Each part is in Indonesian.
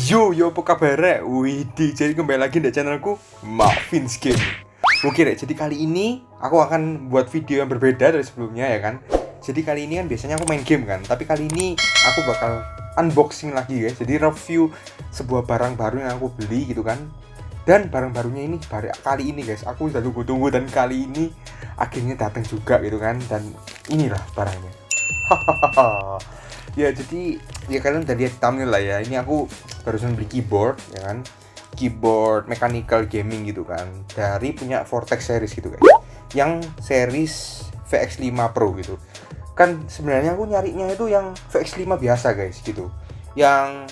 Yo, apa kabar? Widih, jadi kembali lagi di channelku Marvin's Game. Oke deh, jadi kali ini aku akan buat video yang berbeda dari sebelumnya ya kan. Jadi kali ini kan biasanya aku main game kan, tapi kali ini aku bakal unboxing lagi guys. Jadi review sebuah barang baru yang aku beli gitu kan. Dan barang barunya ini kali ini guys, aku udah tunggu-tunggu dan kali ini akhirnya datang juga gitu kan. Dan inilah barangnya. Hahaha. Ya jadi ya kalian udah lihat thumbnail lah ya. Ini aku barusan beli keyboard ya kan. Keyboard mechanical gaming gitu kan. Dari punya Vortex series gitu guys. Yang series VX5 Pro gitu. Kan sebenarnya aku nyarinya itu yang VX5 biasa guys gitu. Yang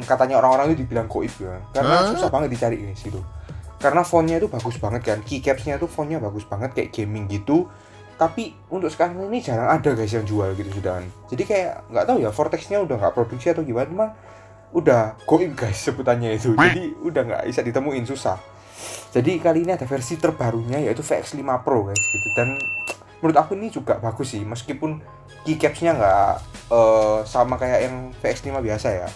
katanya orang-orang itu dibilang goib ya. Karena susah banget dicari guys gitu. Karena fontnya itu bagus banget kan. Keycapsnya itu fontnya bagus banget kayak gaming gitu. Tapi untuk sekarang ini jarang ada guys yang jual gitu sudah. Jadi kayak nggak tahu ya Vortex-nya udah nggak produksi atau gimana, cuman udah goib guys sebutannya itu. Jadi udah nggak bisa ditemuin, susah. Jadi kali ini ada versi terbarunya yaitu VX5 Pro guys gitu. Dan menurut aku ini juga bagus sih, meskipun keycapsnya nggak sama kayak yang VX5 biasa ya.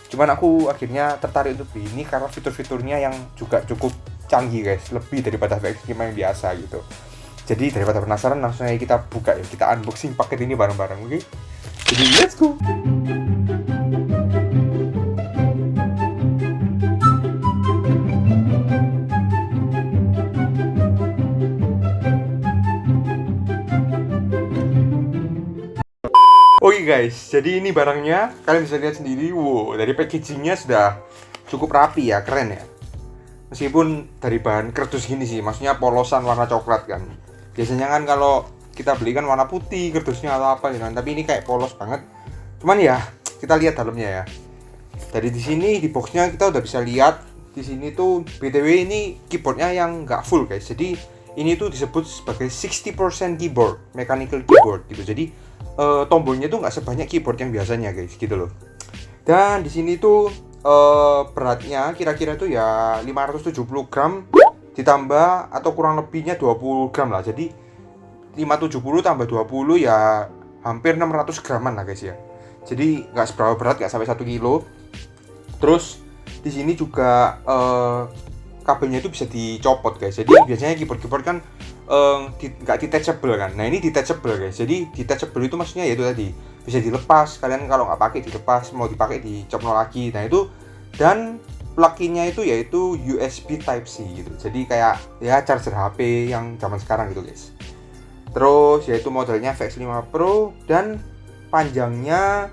Cuman aku akhirnya tertarik untuk beli ini karena fitur-fiturnya yang juga cukup canggih guys, lebih daripada VX5 yang biasa gitu. Jadi daripada penasaran, langsung aja kita buka ya, kita unboxing paket ini bareng-bareng, oke? Jadi let's go. Oke guys, jadi ini barangnya, kalian bisa lihat sendiri. Wow, dari packagingnya sudah cukup rapi ya, keren ya. Meskipun dari bahan kardus gini sih, maksudnya polosan warna coklat kan. Biasanya kan kalau kita beli kan warna putih kardusnya atau apa gitu kan, tapi ini kayak polos banget. Cuman ya, kita lihat dalamnya ya. Dari di sini di boxnya kita udah bisa lihat di sini tuh BTW ini keyboardnya yang nggak full guys. Jadi ini tuh disebut sebagai 60% keyboard, mechanical keyboard gitu. Jadi tombolnya tuh nggak sebanyak keyboard yang biasanya guys gitu loh. Dan di sini tuh beratnya kira-kira tuh ya 570 gram ditambah atau kurang lebihnya 20 gram lah. Jadi 570 tambah 20 ya hampir 600 graman lah guys ya. Jadi nggak seberapa berat, nggak sampai 1 kilo. Terus di sini juga kabelnya itu bisa dicopot guys. Jadi biasanya keyboard kan nggak detachable kan. Nah ini detachable guys. Jadi detachable itu maksudnya yaitu tadi bisa dilepas. Kalian kalau nggak pakai dilepas, mau dipakai dicopot lagi. Nah itu, dan plug-innya itu yaitu USB Type-C gitu. Jadi kayak ya charger HP yang zaman sekarang gitu guys. Terus yaitu modelnya VX5 Pro dan panjangnya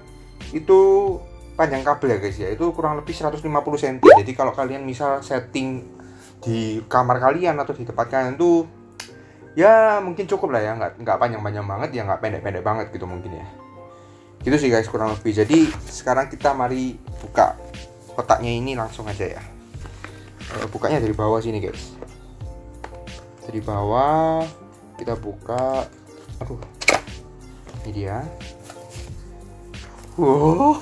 itu panjang kabel ya guys ya. Itu kurang lebih 150 cm. Jadi kalau kalian misal setting di kamar kalian atau di tempat kalian tuh ya mungkin cukup lah ya, nggak panjang-panjang banget ya, nggak pendek-pendek banget gitu mungkin ya. Gitu sih guys kurang lebih. Jadi sekarang kita mari buka kotaknya ini langsung aja ya. Bukanya dari bawah sini guys. Dari bawah kita buka. Aduh, ini dia. Wow,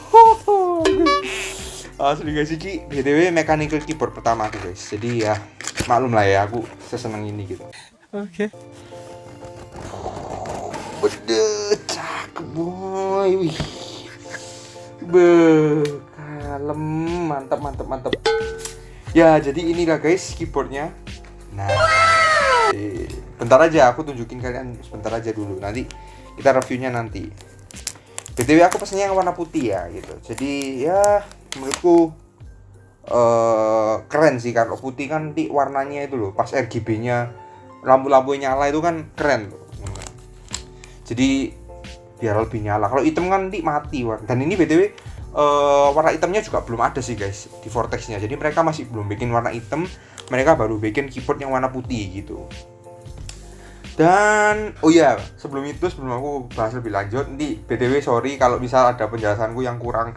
asli guys, ini BTW mechanical keyboard pertama aku guys. Jadi ya maklum lah ya, aku seseneng ini gitu. Oke. Bede, cakep boy. Wih. Kalem, mantap. Ya, jadi inilah guys keyboardnya. Nah, bentar aja aku tunjukin kalian, sebentar aja dulu. Nanti kita reviewnya nanti. BTW aku pesennya yang warna putih ya gitu. Jadi ya menurutku keren sih kalau putih kan nanti warnanya itu loh, pas RGB-nya lampu-lampu nyala itu kan keren loh. Jadi biar lebih nyala. Kalau hitam kan nanti mati warna. Dan ini BTW warna hitamnya juga belum ada sih guys di Vortex-nya. Jadi mereka masih belum bikin warna hitam, mereka baru bikin keyboard yang warna putih gitu. Dan oh iya, sebelum aku bahas lebih lanjut, nanti BTW sorry kalau misal ada penjelasanku yang kurang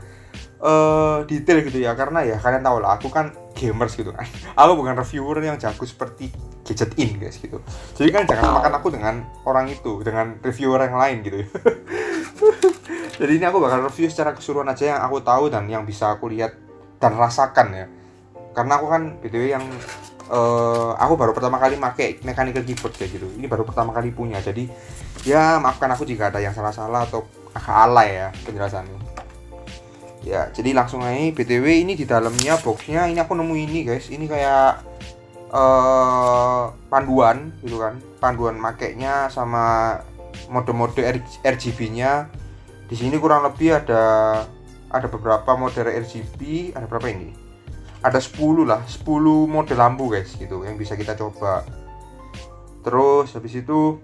detail gitu ya, karena ya kalian tahu lah aku kan gamers gitu kan. Aku bukan reviewer yang jago seperti Gadget In guys gitu. Jadi kan jangan makan aku dengan orang itu, dengan reviewer yang lain gitu. Jadi ini aku bakal review secara keseluruhan aja yang aku tahu dan yang bisa aku lihat dan rasakan ya. Karena aku kan BTW yang aku baru pertama kali pakai mechanical keyboard kayak gitu. Ini baru pertama kali punya. Jadi ya maafkan aku jika ada yang salah-salah atau agak alay ya penjelasannya. Ya, jadi langsung aja. BTW ini di dalamnya boxnya ini aku nemu ini guys. Ini kayak panduan gitu kan. Panduan makainya sama mode-mode RGB-nya. Di sini kurang lebih ada beberapa mode RGB, ada berapa ini? Ada 10 lah, 10 mode lampu guys gitu yang bisa kita coba. Terus habis itu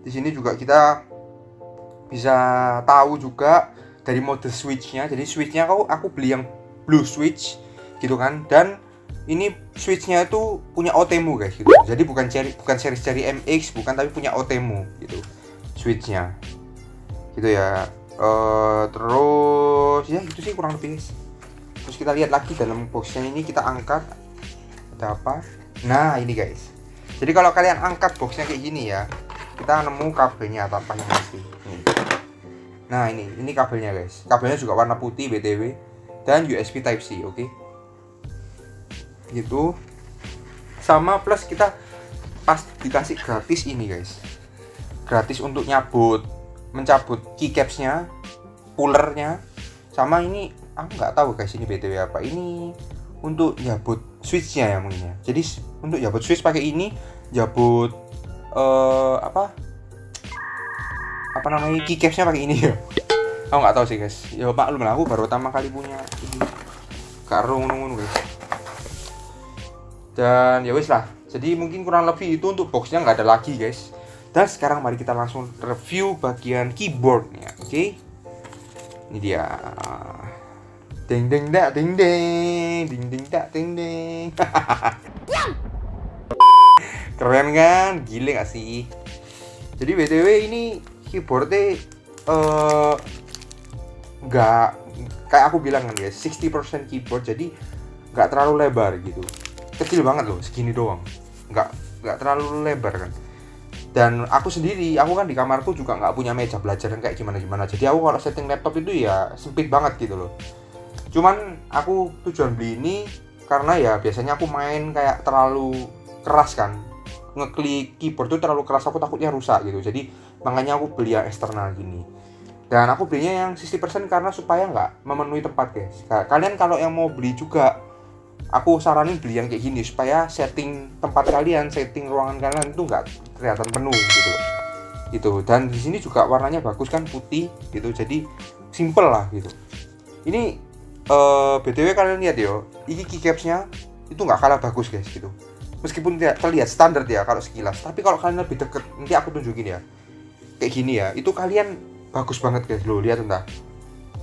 di sini juga kita bisa tahu juga dari mode switch-nya. Jadi switch-nya aku beli yang blue switch gitu kan, dan ini switch-nya itu punya OTEMU guys gitu. Jadi bukan seri MX, bukan, tapi punya OTEMU gitu switch-nya gitu ya. Terus ya itu sih kurang lebih guys. Terus kita lihat lagi dalam box-nya ini, kita angkat ada apa. Nah ini guys, jadi kalau kalian angkat box-nya kayak gini ya, kita nemu kabelnya atau apa yang pasti. Nah ini kabelnya guys. Kabelnya juga warna putih BTW dan USB Type C, oke. Gitu. Sama plus kita pas dikasih gratis ini guys. Gratis untuk mencabut keycaps-nya, pullernya. Sama ini aku nggak tahu guys ini BTW apa. Ini untuk jabut switch-nya ya mungkin ya. Jadi untuk jabut switch pakai ini, jabut apa namanya, keycaps-nya pakai ini ya. Aku nggak tahu sih guys. Ya maklum lah, aku baru pertama kali punya ini. Karo ngono guys. Dan ya wis lah. Jadi mungkin kurang lebih itu untuk boxnya, nggak ada lagi guys. Dan sekarang mari kita langsung review bagian keyboardnya, oke? Ini dia. Ding ding dak ding ding, ding ding dak ding ding. Keren kan? Gile gak sih? Jadi BTW ini keyboardnya nggak kayak aku bilang kan guys, 60% keyboard, jadi nggak terlalu lebar gitu, kecil banget loh, segini doang, nggak terlalu lebar kan. Dan aku kan di kamarku juga nggak punya meja belajar yang kayak gimana, jadi aku kalau setting laptop itu ya sempit banget gitu loh. Cuman aku tujuan beli ini karena ya biasanya aku main kayak terlalu keras kan, ngeklik keyboard tuh terlalu keras, aku takutnya rusak gitu, jadi makanya aku beli yang eksternal gini. Dan aku belinya yang 60% karena supaya nggak memenuhi tempat guys. Kalian kalau yang mau beli juga, aku saranin beli yang kayak gini supaya setting tempat kalian, setting ruangan kalian itu nggak kelihatan penuh gitu. Itu. Dan di sini juga warnanya bagus kan, putih gitu, jadi simple lah gitu. Ini BTW kalian lihat yo, ini keycaps-nya itu nggak kalah bagus guys gitu. Meskipun tidak terlihat standar ya kalau sekilas, tapi kalau kalian lebih deket, nanti aku tunjukin ya. Kayak gini ya, itu kalian bagus banget guys, lo lihat entah.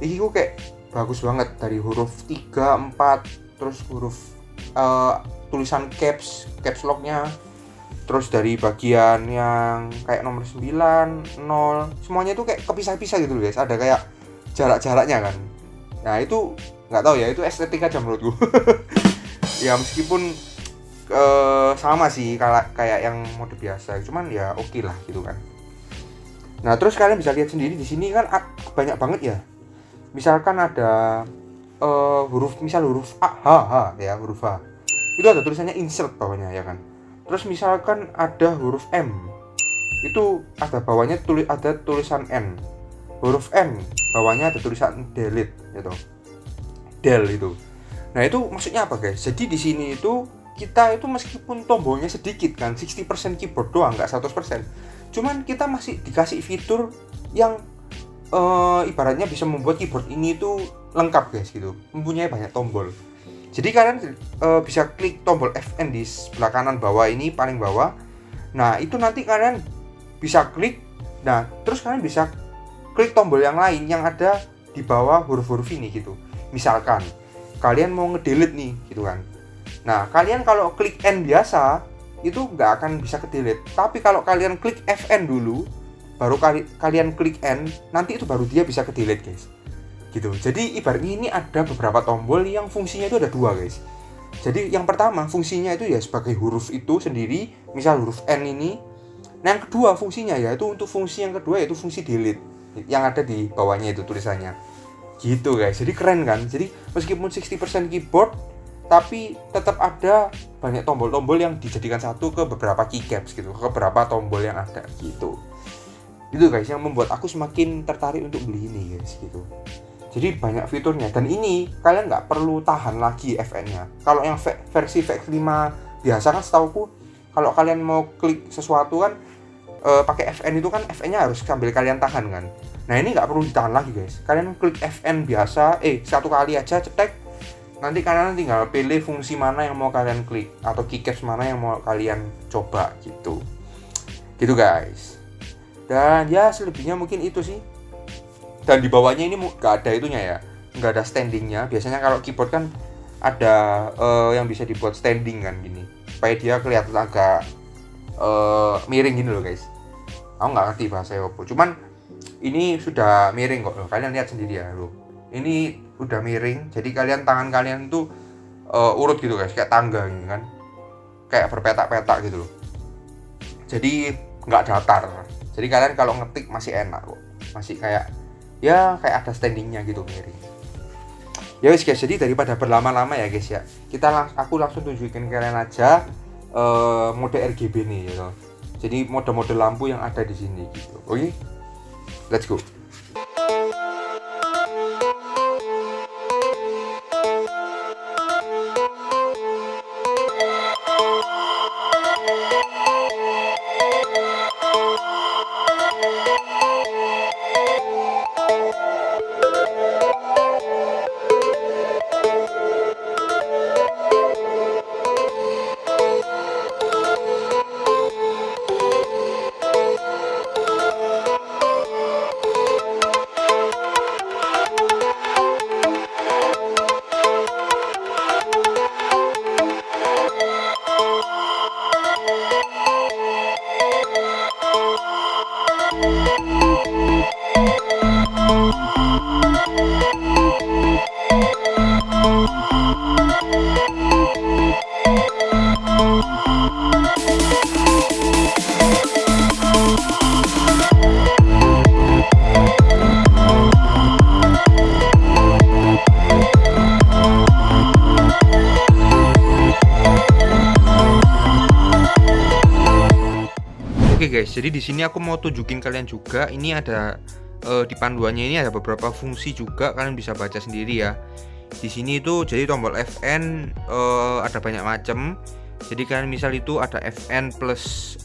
Ini kok kayak bagus banget dari huruf 3, 4, terus huruf tulisan caps lock-nya, terus dari bagian yang kayak nomor 9, 0, semuanya itu kayak kepisah-pisah gitu loh guys, ada kayak jarak-jaraknya kan. Nah itu nggak tahu ya, itu estetika aja menurutku. Ya meskipun sama sih kayak yang mode biasa, cuman ya oke lah gitu kan. Nah terus kalian bisa lihat sendiri di sini kan banyak banget ya. Misalkan ada huruf A, H ya, huruf H. Itu ada tulisannya insert bawahnya ya kan. Terus misalkan ada huruf M, itu ada bawahnya ada tulisan N. Huruf N bawahnya ada tulisan delete gitu. Del itu. Nah itu maksudnya apa guys? Jadi di sini itu kita itu meskipun tombolnya sedikit kan, 60% keyboard doang, nggak 100%. Cuman kita masih dikasih fitur yang ibaratnya bisa membuat keyboard ini tuh lengkap guys gitu, mempunyai banyak tombol. Jadi kalian bisa klik tombol Fn di sebelah kanan bawah ini, paling bawah. Nah itu nanti kalian bisa klik. Nah terus kalian bisa klik tombol yang lain yang ada di bawah huruf-huruf ini gitu. Misalkan kalian mau ngedelete nih gitu kan. Nah kalian kalau klik N biasa itu nggak akan bisa ke delete, tapi kalau kalian klik Fn dulu baru kalian klik N, nanti itu baru dia bisa ke delete guys gitu. Jadi ibaratnya ini ada beberapa tombol yang fungsinya itu ada dua guys. Jadi yang pertama fungsinya itu ya sebagai huruf itu sendiri, misal huruf N ini. Nah yang kedua fungsinya yaitu untuk fungsi yang kedua, yaitu fungsi delete yang ada di bawahnya itu tulisannya gitu guys. Jadi keren kan. Jadi meskipun 60% keyboard, tapi tetap ada banyak tombol-tombol yang dijadikan satu ke beberapa keycaps gitu, ke beberapa tombol yang ada gitu. Itu guys yang membuat aku semakin tertarik untuk beli ini guys gitu. Jadi banyak fiturnya, dan ini kalian nggak perlu tahan lagi FN-nya. Kalau yang versi VX5 biasa kan setauku, kalau kalian mau klik sesuatu kan pakai FN itu kan FN-nya harus sambil kalian tahan kan. Nah ini nggak perlu ditahan lagi guys. Kalian klik FN biasa, satu kali aja cetek. Nanti kalian tinggal pilih fungsi mana yang mau kalian klik atau keycaps mana yang mau kalian coba gitu. Gitu guys. Dan ya selebihnya mungkin itu sih. Dan di bawahnya ini nggak ada itunya ya, nggak ada standingnya. Biasanya kalau keyboard kan ada yang bisa dibuat standing kan gini, supaya dia kelihatan agak miring gini loh guys. Aku nggak ngerti bahasa apa, cuman ini sudah miring kok. Kalian lihat sendiri ya loh. Ini udah miring, jadi tangan kalian tuh urut gitu guys, kayak tangga gitu kan, kayak berpetak-petak gitu loh. Jadi nggak datar. Jadi kalian kalau ngetik masih enak kok, masih kayak ada standingnya gitu miring. Ya guys, jadi daripada berlama-lama ya guys ya, aku langsung tunjukin kalian aja mode RGB nih gitu. Jadi mode-mode lampu yang ada di sini gitu. Oke, let's go. Oke guys, jadi di sini aku mau tunjukin kalian juga, ini ada di panduannya ini ada beberapa fungsi juga, kalian bisa baca sendiri ya. Di sini itu jadi tombol FN ada banyak macam. Jadi kalian misal itu ada FN plus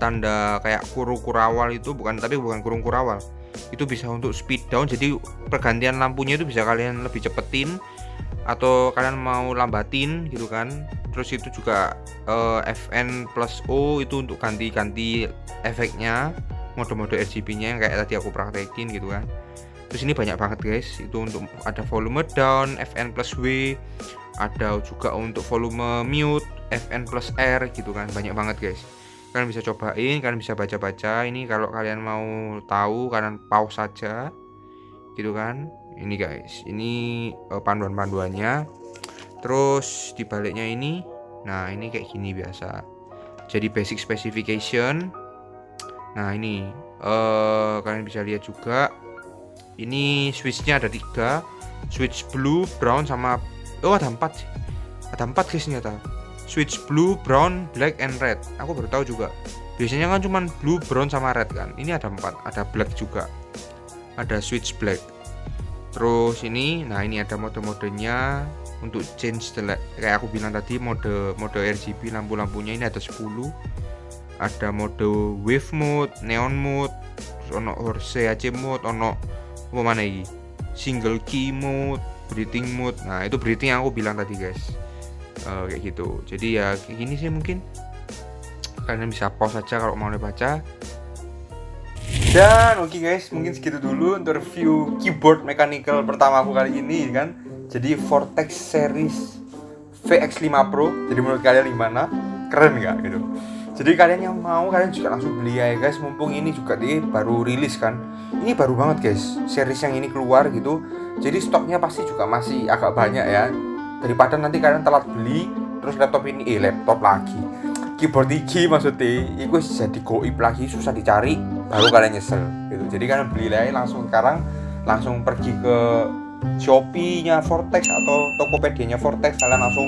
tanda kayak kurung kurawal itu bukan kurung kurawal. Itu bisa untuk speed down, jadi pergantian lampunya itu bisa kalian lebih cepetin atau kalian mau lambatin gitu kan. Terus itu juga FN plus O itu untuk ganti-ganti efeknya, mode-mode RGB-nya yang kayak tadi aku praktekin gitu kan. Terus ini banyak banget guys, itu untuk ada volume down, FN plus W, ada juga untuk volume mute, FN plus R gitu kan, banyak banget guys. Kalian bisa cobain, kalian bisa baca-baca. Ini kalau kalian mau tahu kalian pause saja gitu kan. Ini guys, ini panduan-panduannya. Terus di baliknya ini, nah ini kayak gini biasa. Jadi basic specification. Nah ini kalian bisa lihat juga. Ini switchnya ada 3, switch blue, brown sama ada 4 sih. Ada 4 guys ternyata. Switch blue, brown, black, and red. Aku baru tahu juga. Biasanya kan cuman blue, brown sama red kan. Ini ada 4, ada black juga. Ada switch black. Terus ini, nah ini ada mode-modenya untuk change kayak aku bilang tadi, mode RGB lampu-lampunya ini ada 10. Ada mode wave mode, neon mode, terus ono CHC mode, ono apa mana ini? Single key mode, breathing mode. Nah, itu breathing yang aku bilang tadi, guys. Kayak gitu. Jadi ya kayak gini sih mungkin. Kalian bisa pause saja kalau mau baca. Dan oke guys, mungkin segitu dulu untuk review keyboard mechanical pertama aku kali ini kan. Jadi Vortex series VX5 Pro. Jadi menurut kalian gimana? Keren nggak gitu? Jadi kalian yang mau, kalian juga langsung beli ya guys. Mumpung ini juga baru rilis kan. Ini baru banget guys, series yang ini keluar gitu. Jadi stoknya pasti juga masih agak banyak ya. Daripada nanti kalian telat beli, terus laptop lagi. Keyboard iki maksudnya, itu jadi goib lagi, susah dicari, baru kalian nyesel gitu. Jadi kalian beli aja langsung sekarang, langsung pergi ke Shopee-nya Vortex atau Tokopedia-nya Vortex, kalian langsung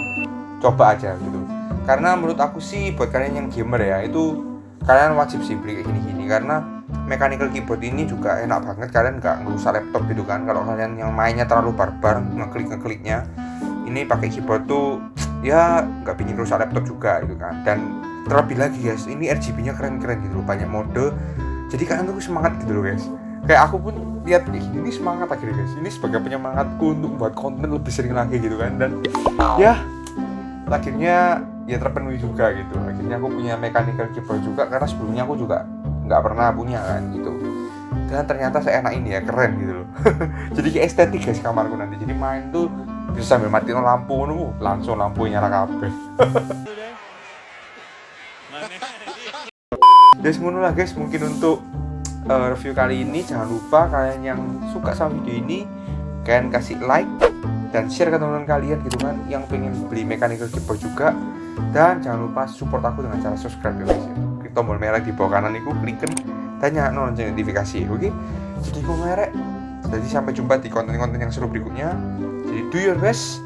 coba aja gitu. Karena menurut aku sih buat kalian yang gamer ya, itu kalian wajib sih beli kayak gini-gini, karena mechanical keyboard ini juga enak banget, kalian nggak ngerusak laptop gitu kan. Kalau kalian yang mainnya terlalu barbar ngekliknya, ini pakai keyboard tuh ya nggak bikin rusak laptop juga gitu kan. Dan terlebih lagi guys, ini RGB-nya keren-keren gitu loh, banyak mode, jadi kalian tuh semangat gitu loh guys. Kayak aku pun lihat ini semangat akhirnya guys, ini sebagai penyemangatku untuk buat konten lebih sering lagi gitu kan. Dan ya akhirnya ya terpenuhi juga gitu. Akhirnya aku punya mechanical keyboard juga, karena sebelumnya aku juga nggak pernah punya kan gitu. Dan ternyata seenak ini ya, keren gitu loh. Jadi kayak estetik guys kamarku nanti, jadi main tuh bisa sambil matiin lampu nunggu langsung lampu nyala kabeh. Ya semono lah guys, mungkin untuk review kali ini. Jangan lupa kalian yang suka sama video ini, kalian kasih like dan share ke teman-teman kalian gitu kan, yang pengen beli mechanical keyboard juga. Dan jangan lupa support aku dengan cara subscribe ya guys. Klik tombol merah di bawah kanan itu, klikin dan nyalakan lonceng notifikasi. Oke? Jadi aku merek. Jadi sampai jumpa di konten-konten yang seru berikutnya. Jadi do your best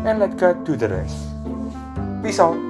and let God do the rest. Peace out.